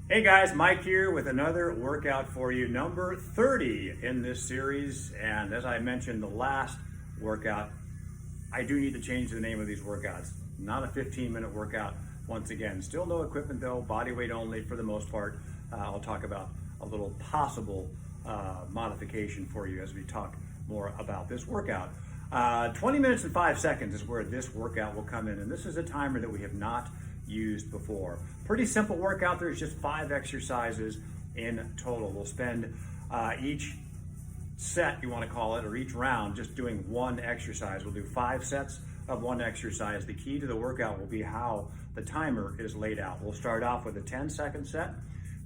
Hey guys, Mike here with another workout for you, number 30 in this series. And as I mentioned, the last workout, I do need to change the name of these workouts. Not a 15-minute workout once again. Still no equipment though, body weight only for the most part. I'll talk about a little possible modification for you as we talk more about this workout. 20 minutes and 5 seconds is where this workout will come in. And this is a timer that we have not used before. Pretty simple workout. There's just 5 exercises in total. We'll spend each set, you want to call it, or each round just doing one exercise. We'll do 5 sets of one exercise. The key to the workout will be how the timer is laid out. We'll start off with a 10-second set,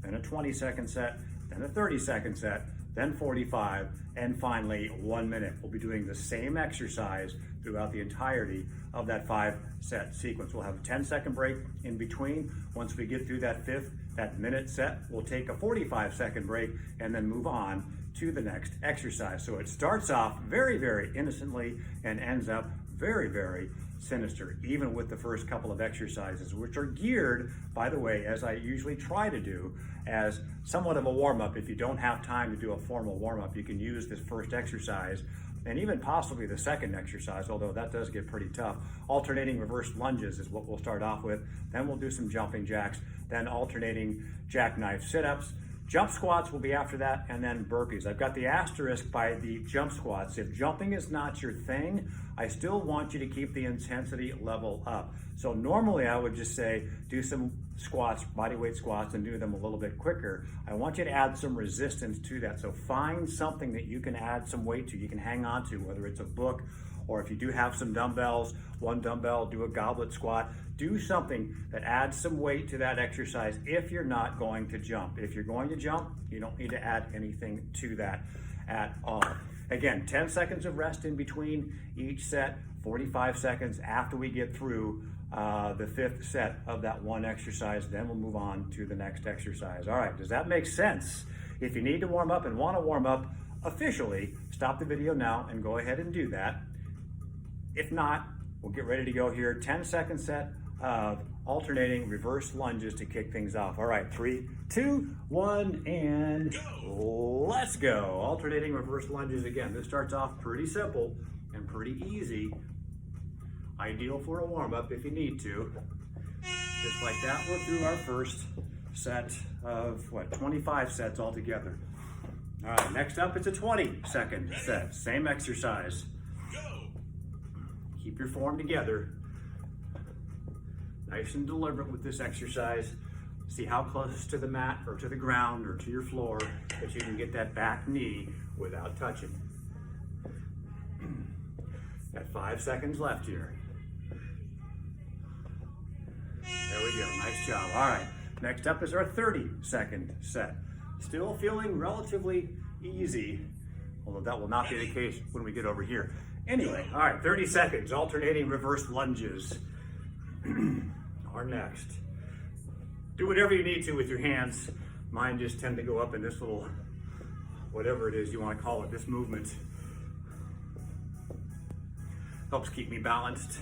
then a 20-second set, then a 30-second set, then 45, and finally 1 minute. We'll be doing the same exercise throughout the entirety of that 5-set sequence. We'll have a 10-second break in between. Once we get through that minute set, we'll take a 45-second break and then move on to the next exercise. So it starts off very, very innocently and ends up very, very sinister, even with the first couple of exercises, which are geared, by the way, as I usually try to do, as somewhat of a warm-up. If you don't have time to do a formal warm-up, you can use this first exercise and even possibly the second exercise, although that does get pretty tough. Alternating reverse lunges is what we'll start off with. Then we'll do some jumping jacks, then alternating jackknife sit-ups. Jump squats will be after that, and then burpees. I've got the asterisk by the jump squats. If jumping is not your thing, I still want you to keep the intensity level up. So normally I would just say, do some squats, bodyweight squats, and do them a little bit quicker. I want you to add some resistance to that. So find something that you can add some weight to, you can hang on to, whether it's a book, or if you do have some dumbbells, one dumbbell, do a goblet squat. Do something that adds some weight to that exercise if you're not going to jump. If you're going to jump, you don't need to add anything to that at all. Again, 10 seconds of rest in between each set, 45 seconds after we get through the 5th set of that one exercise. Then we'll move on to the next exercise. All right, does that make sense? If you need to warm up and want to warm up officially, stop the video now and go ahead and do that. If not, we'll get ready to go here. 10-second set of alternating reverse lunges to kick things off. All right, 3, 2, 1, and let's go. Alternating reverse lunges again. This starts off pretty simple and pretty easy. Ideal for a warm-up if you need to. Just like that, we're through our first set of, 25 sets altogether. All right, next up, it's a 20-second set. Same exercise. Keep your form together. Nice and deliberate with this exercise. See how close to the mat or to the ground or to your floor that you can get that back knee without touching. Got 5 seconds left here. There we go, nice job. All right, next up is our 30-second set. Still feeling relatively easy, although that will not be the case when we get over here. Anyway, all right, 30 seconds, alternating reverse lunges are next. Do whatever you need to with your hands. Mine just tend to go up in this little, whatever it is you want to call it, this movement. Helps keep me balanced.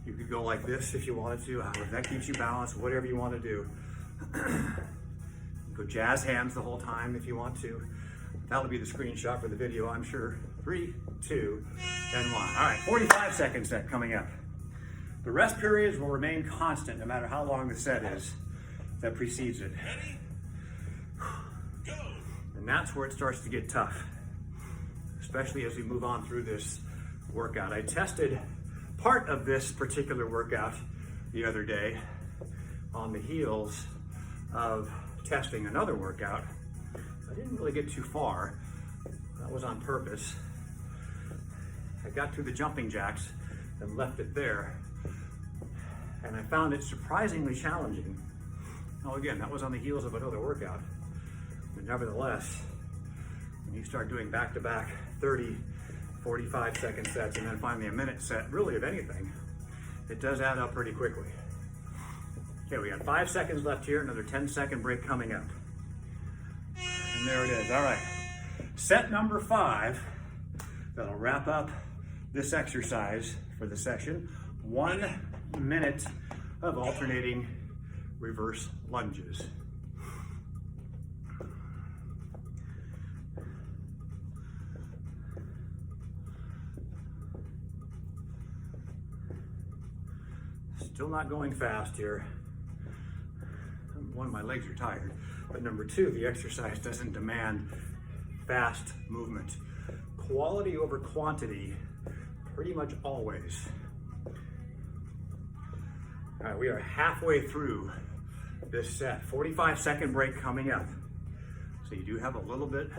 You could go like this if you wanted to. That keeps you balanced, whatever you want to do. Go jazz hands the whole time if you want to. That'll be the screenshot for the video, I'm sure. 3, 2, and 1. All right, 45-second set coming up. The rest periods will remain constant no matter how long the set is that precedes it. Ready? Go. And that's where it starts to get tough, especially as we move on through this workout. I tested part of this particular workout the other day on the heels of testing another workout. I didn't really get too far. That was on purpose. I got through the jumping jacks and left it there. And I found it surprisingly challenging. Now again, that was on the heels of another workout. But nevertheless, when you start doing back-to-back 30, 45-second sets and then finally a minute set, really of anything, it does add up pretty quickly. Okay, we got 5 seconds left here, another 10-second break coming up. And there it is, all right. Set number 5, that'll wrap up this exercise for the session. 1 minute of alternating reverse lunges. Still not going fast here. One, my legs are tired, but number two, the exercise doesn't demand fast movement. Quality over quantity, pretty much always. All right, we are halfway through this set. 45-second break coming up. So you do have a little bit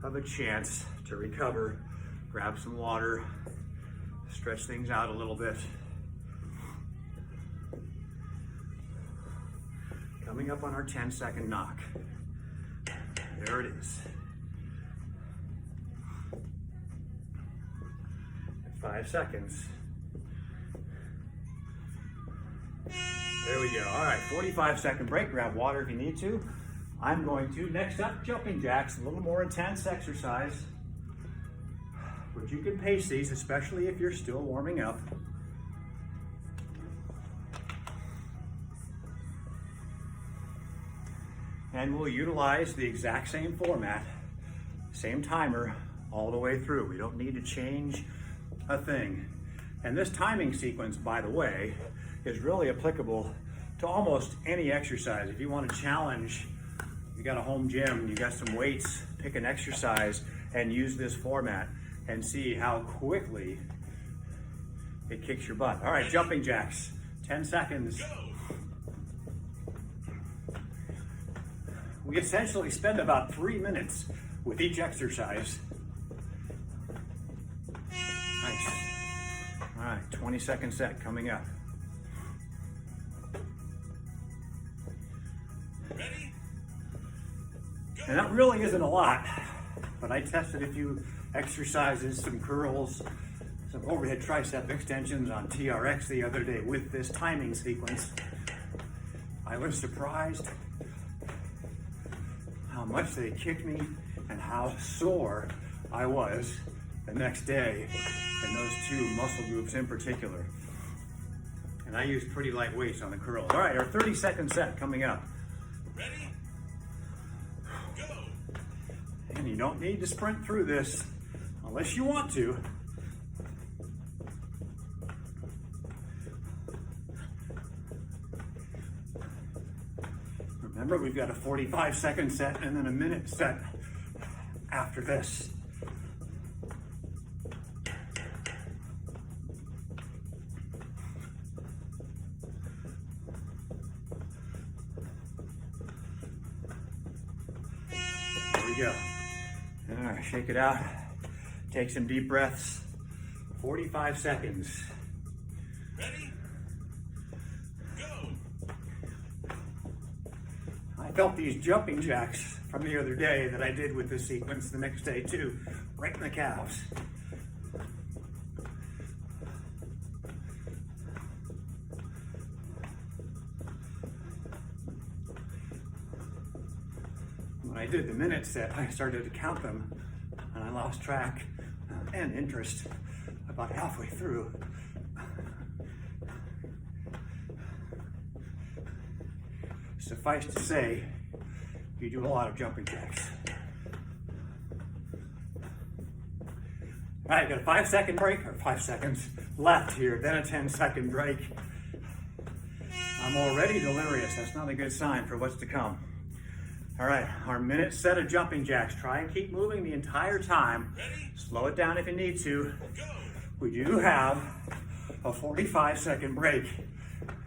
of a chance to recover, grab some water, stretch things out a little bit. Coming up on our 10-second knock. There it is. 5 seconds. There we go. All right, 45-second break. Grab water if you need to. I'm going to, next up, jumping jacks, a little more intense exercise. But you can pace these, especially if you're still warming up. And we'll utilize the exact same format, same timer all the way through. We don't need to change a thing. And this timing sequence, by the way, is really applicable to almost any exercise. If you want to challenge, you got a home gym, you got some weights, pick an exercise and use this format and see how quickly it kicks your butt. All right, jumping jacks, 10 seconds. We essentially spend about 3 minutes with each exercise. Nice. All right, 20-second set coming up. Ready? Go. And that really isn't a lot, but I tested a few exercises, some curls, some overhead tricep extensions on TRX the other day with this timing sequence. I was surprised how much they kicked me and how sore I was the next day in those two muscle groups in particular. And I used pretty light weights on the curls. All right, our 30-second set coming up. Ready? Go. And you don't need to sprint through this unless you want to. Remember, we've got a 45-second set and then a minute set after this. There we go. All right, shake it out. Take some deep breaths. 45 seconds. Ready? Go. I felt these jumping jacks from the other day that I did with this sequence the next day too, right in the calves. When I did the minute set, I started to count them and I lost track and interest about halfway through. Suffice to say, you do a lot of jumping jacks. All right, got a 5-second break, or 5 seconds left here, then a 10-second break. I'm already delirious. That's not a good sign for what's to come. All right, our minute set of jumping jacks. Try and keep moving the entire time. Ready? Slow it down if you need to. Go. We do have a 45-second break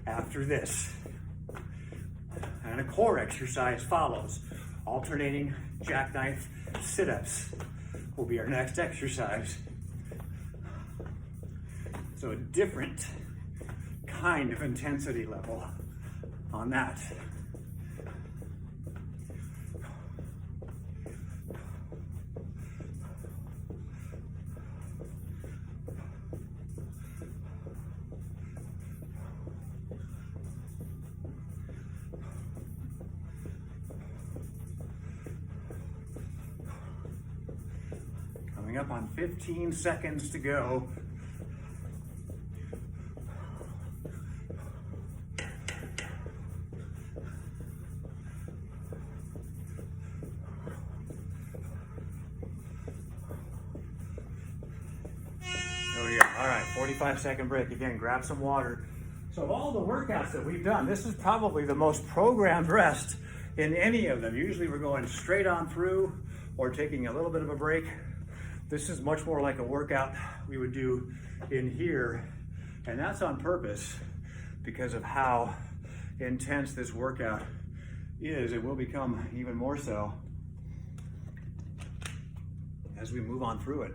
after this. And a core exercise follows. Alternating jackknife sit-ups will be our next exercise. So a different kind of intensity level on that. Coming up on 15 seconds to go. There we go. All right, 45-second break. Again, grab some water, So of all the workouts that we've done, this is probably the most programmed rest in any of them. Usually we're going straight on through or taking a little bit of a break. This is much more like a workout we would do in here, and that's on purpose because of how intense this workout is. It will become even more so as we move on through it.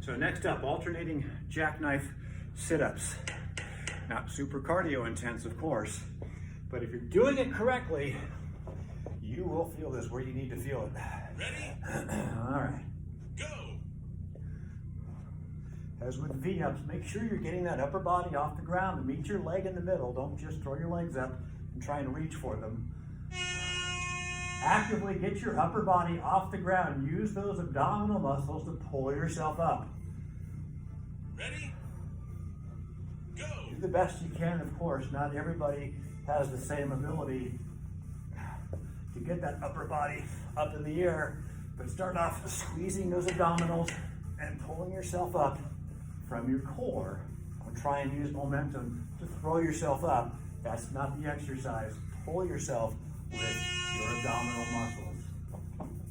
So next up, alternating jackknife sit-ups. Not super cardio intense, of course, but if you're doing it correctly, you will feel this where you need to feel it. Ready? All right. Go. As with V-ups, make sure you're getting that upper body off the ground and meet your leg in the middle. Don't just throw your legs up and try and reach for them. Actively get your upper body off the ground. Use those abdominal muscles to pull yourself up. Ready? Go. Do the best you can, of course. Not everybody has the same ability to get that upper body up in the air, but start off squeezing those abdominals and pulling yourself up from your core. Don't try and use momentum to throw yourself up. That's not the exercise. Pull yourself with your abdominal muscles.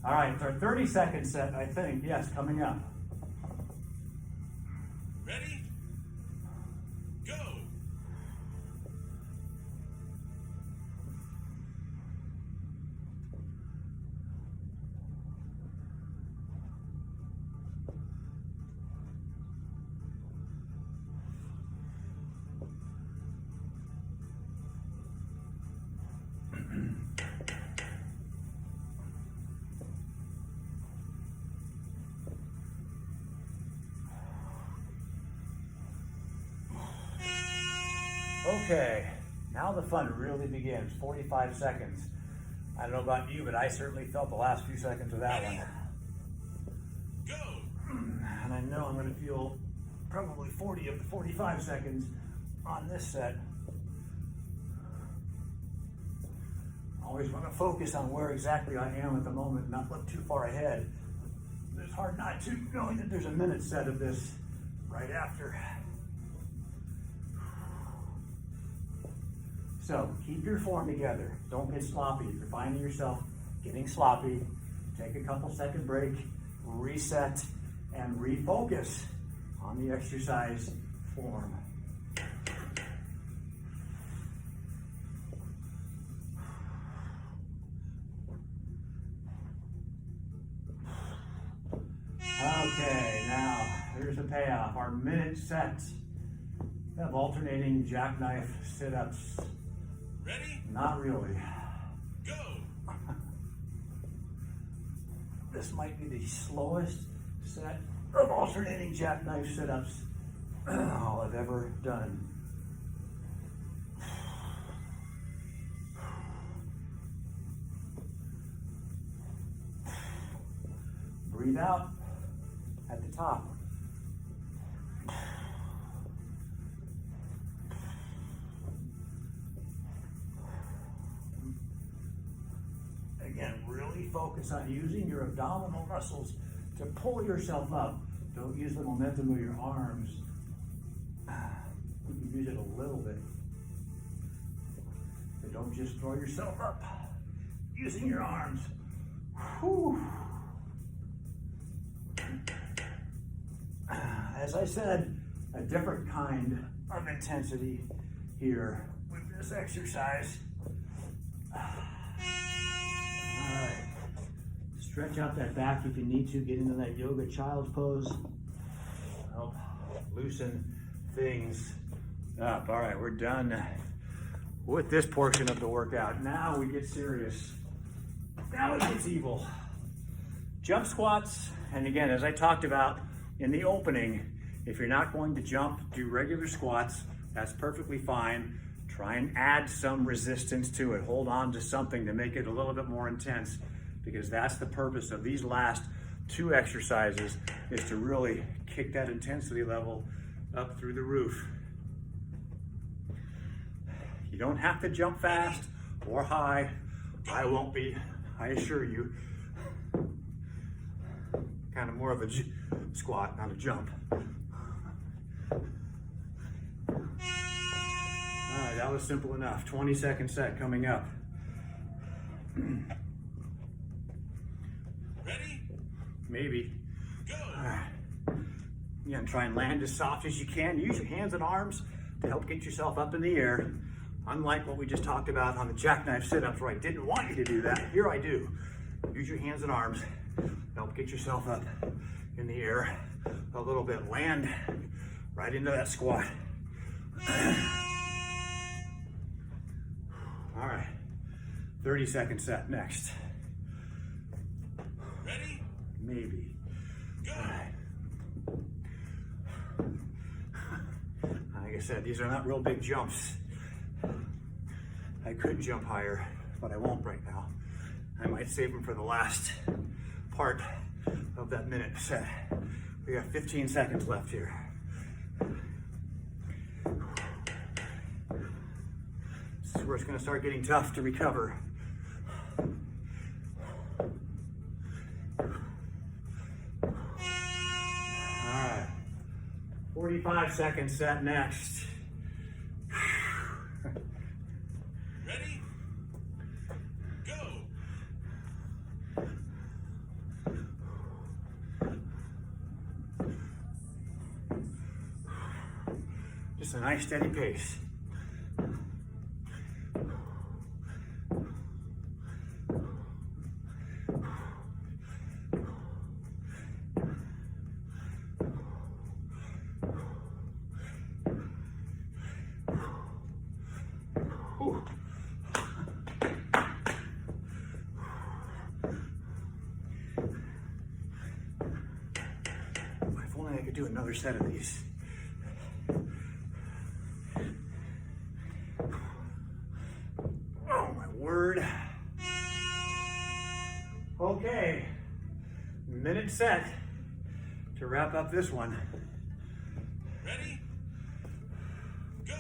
All right, it's our 30-second set, I think. Yes, coming up. Ready? Go. Okay, now the fun really begins. 45 seconds. I don't know about you, but I certainly felt the last few seconds of that one. Go. And I know I'm going to feel probably 40 of the 45 seconds on this set. Always want to focus on where exactly I am at the moment, not look too far ahead. It's hard not to, knowing that there's a minute set of this right after. So keep your form together. Don't get sloppy. If you're finding yourself getting sloppy, take a couple second break, reset, and refocus on the exercise form. Okay, now here's the payoff. Our minute set of alternating jackknife sit-ups. Ready? Not really. Go. This might be the slowest set of alternating jackknife sit-ups I've ever done. Breathe out at the top. Again, really focus on using your abdominal muscles to pull yourself up. Don't use the momentum of your arms. You can use it a little bit. But don't just throw yourself up using your arms. Whew. As I said, a different kind of intensity here with this exercise. All right. Stretch out that back if you need to. Get into that yoga child's pose. Help loosen things up. All right, we're done with this portion of the workout. Now we get serious. Now it gets evil. Jump squats, and again, as I talked about in the opening, if you're not going to jump, do regular squats. That's perfectly fine. Try and add some resistance to it. Hold on to something to make it a little bit more intense, because that's the purpose of these last two exercises, is to really kick that intensity level up through the roof. You don't have to jump fast or high. I won't be, I assure you. Kind of more of a squat, not a jump. right, that was simple enough. 20-second set coming up. Ready? Maybe. Go. All right. Again, try and land as soft as you can. Use your hands and arms to help get yourself up in the air. Unlike what we just talked about on the jackknife sit-ups where I didn't want you to do that, here I do. Use your hands and arms to help get yourself up in the air a little bit. Land right into that squat. All right, 30-second set next. Ready? Maybe. Go. All right. Like I said, these are not real big jumps. I could jump higher, but I won't right now. I might save them for the last part of that minute set. We got 15 seconds left here. This is where it's going to start getting tough to recover. All right, 45-second set next. Ready? Go. Just a nice steady pace. Whew. If only I could do another set of these. Oh my word. Okay, minute set to wrap up this one. Ready? Go.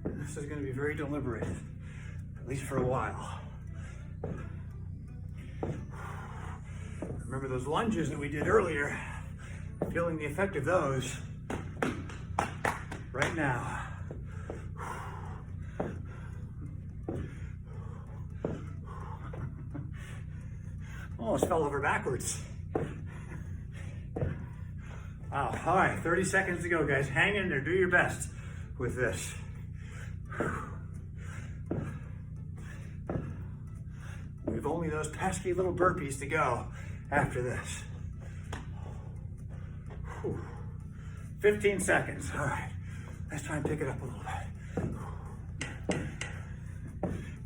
This is going to be very deliberate, at least for a while. Remember those lunges that we did earlier? Feeling the effect of those right now. Almost fell over backwards. Wow, all right, 30 seconds to go, guys. Hang in there, do your best with this. We've only those pesky little burpees to go after this. 15 seconds, all right. Let's try and pick it up a little bit.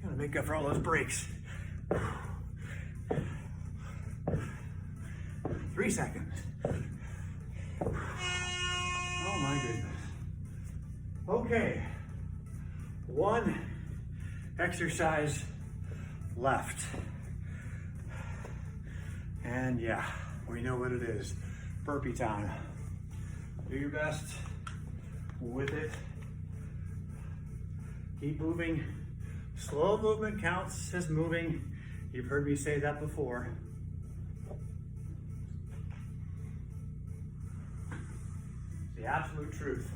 Gonna make up for all those breaks. 3 seconds. Oh my goodness. Okay, one exercise left. And yeah, we know what it is. Burpee time. Do your best with it. Keep moving. Slow movement counts as moving. You've heard me say that before. It's the absolute truth.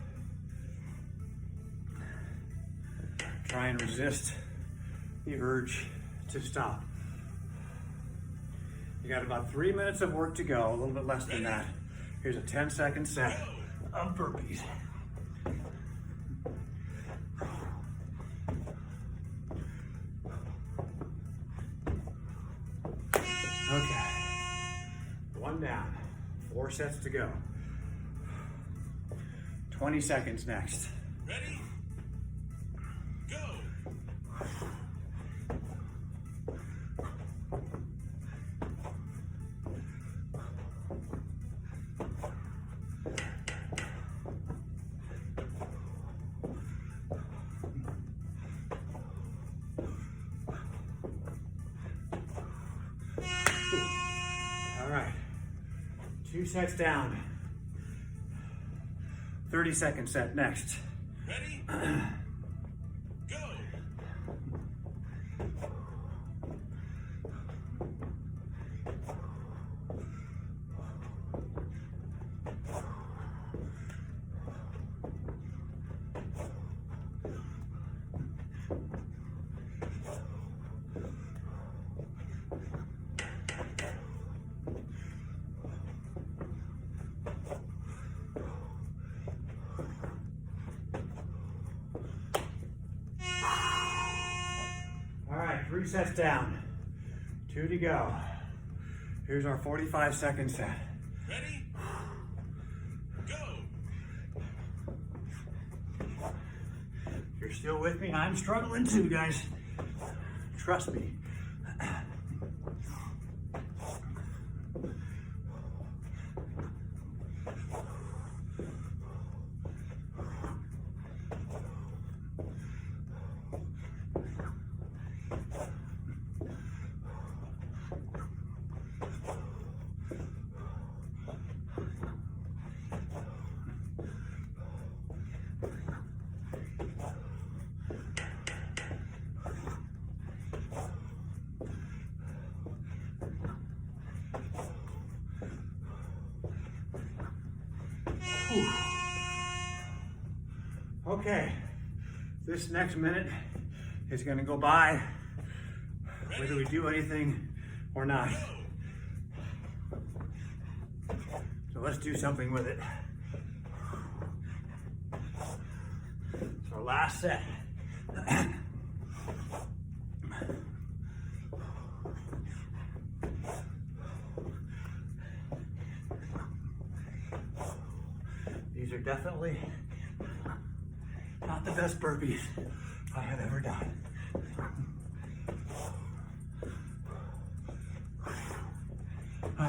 Try and resist the urge to stop. You got about 3 minutes of work to go, a little bit less than that. Here's a 10-second set of burpees. Okay, one down, 4 sets to go. 20 seconds next. Ready? Go. All right, 2 sets down. 30-second set next. Ready? Go. 3 sets down, 2 to go. Here's our 45-second set. Ready? Go. If you're still with me, I'm struggling too, guys. Trust me. Whew. Okay, this next minute is gonna go by whether we do anything or not. So let's do something with it. It's our last set. These are definitely not the best burpees I have ever done.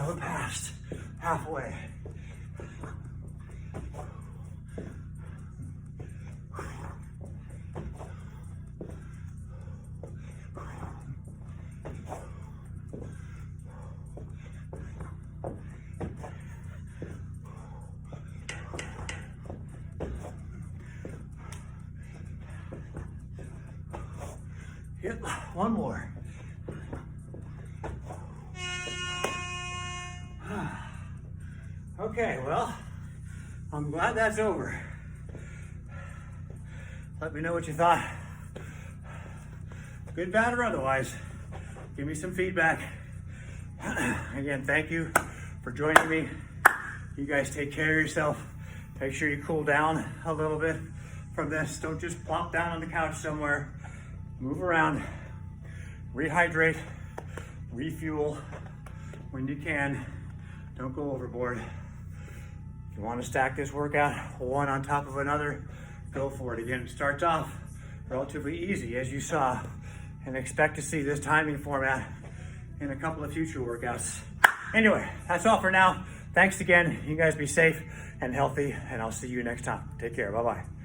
We're past halfway. Yep, one more. Okay, well, I'm glad that's over. Let me know what you thought. Good, bad, or otherwise. Give me some feedback. Again, thank you for joining me. You guys take care of yourself. Make sure you cool down a little bit from this. Don't just plop down on the couch somewhere. Move around, rehydrate, refuel when you can. Don't go overboard. If you want to stack this workout one on top of another, go for it. Again, it starts off relatively easy, as you saw, and expect to see this timing format in a couple of future workouts. Anyway, that's all for now. Thanks again. You guys be safe and healthy, and I'll see you next time. Take care. Bye-bye.